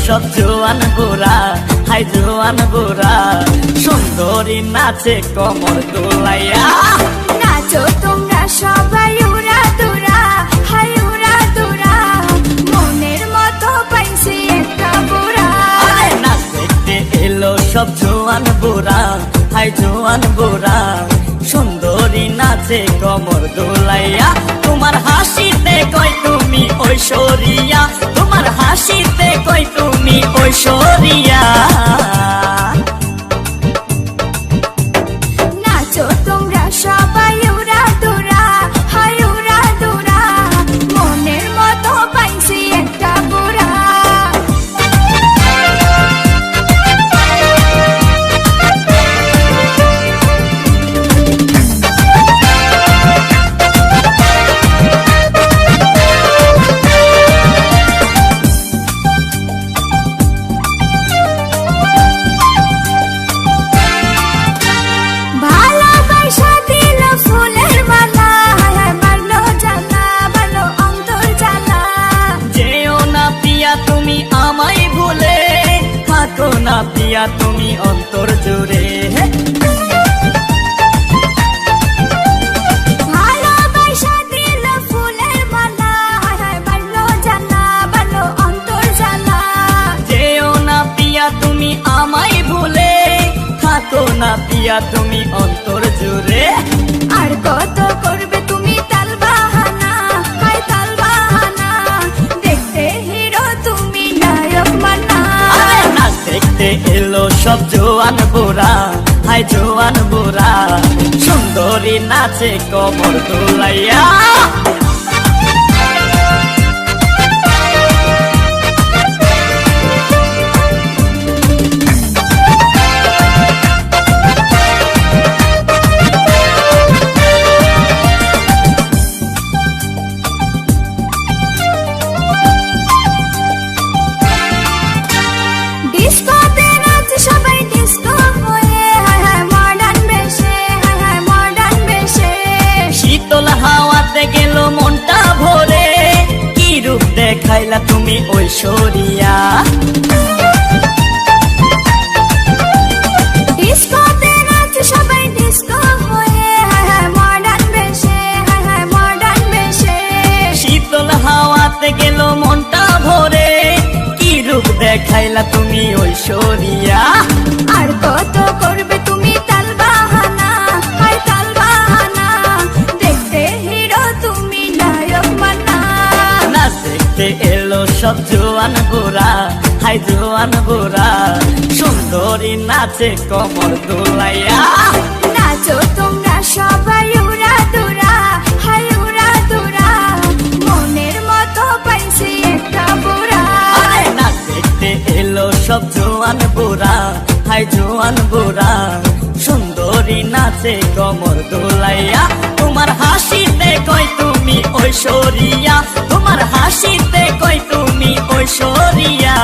সব জোয়ান বুড়া, হাই জোয়ান বুড়া, সুন্দরী নাচে কমর দোলাইয়া। নাচো তোমরা সবাই উড়া দুরা, হাই উড়া দুরা, মনের মতো পাইছি একটা বুড়া। নাচ দেখতে এলো সব জোয়ান বুড়া, হাই জোয়ান বুড়া, সুন্দরী নাচে কমর দোলাইয়া। তোমার হাসিতে কই তুমি ঐশ্বরিয়া, তোমার হাসিতে কই তুমি ঐশ্বরিয়া। নাচো তোমরা সবাই উড়া দুরা, হাই উড়া দুরা, মনের মতো পাইছি একটা বুড়া। ভালোবাসা দিল ফুলের মালা, মারলো জ্বালা, মারলো অন্তর জ্বালা। যেও না পিয়া তুমি আমায় ভুলে, থাকো না পিয়া তুমি অন্তর জুড়ে। ভালোবাসা দিল ফুলের মালা, মারলো জ্বালা, মারলো অন্তর জ্বালা। যেও না পিয়া তুমি আমায় ভুলে, থাকো না পিয়া তুমি অন্তর জুড়ে। আর কত করবে তুমি তাল বাহানা, হাই তাল বাহানা, দেখতে হিরো তুমি নায়ক মানা। নাচ দেখতে এলো সব জোয়ান বুড়া, হাই জোয়ান বুড়া, সুন্দরী নাচে কমর দোলাইয়া। ডিস্কোতে নাচে সবাই ডিস্কো হয়ে, হায় হায় মডার্ন বেশে, হায় হায় মডার্ন বেশে। শীতল হাওয়াতে গেল মনটা ভরে, কি রূপ দেখাইলা তুমি ঐশ্বরিয়া। ডিস্কোতে নাচে সবাই ডিস্কো হয়ে, হায় হায় মডার্ন বেশে, হায় হায় মডার্ন বেশে। শীতল হাওয়াতে গেল মনটা ভরে, কি রূপ দেখাইলা তুমি ঐশ্বরিয়া। আর কত করবে তুমি তাল বাহানা, হাই তাল বাহানা, দেখতে হিরো তুমি নায়ক মানা। নাচ দেখতে এলো সব জোয়ান বুড়া, হাই জোয়ান বুড়া, সুন্দরী নাচে কমর দোলাইয়া। নাচো তোমরা সবাই উড়া দুরা, হাই উড়া দুরা, মনের মতো পাইছি একটা বুড়া। নাচ দেখতে এলো সব জোয়ান বুড়া, হাই জোয়ান বুড়া, সুন্দরী নাচে কমর দোলাইয়া। তোমার হাসিতে কই তুমি ঐশ্বরিয়া, তোমার হাসিতে কই তুমি ঐশ্বরিয়া।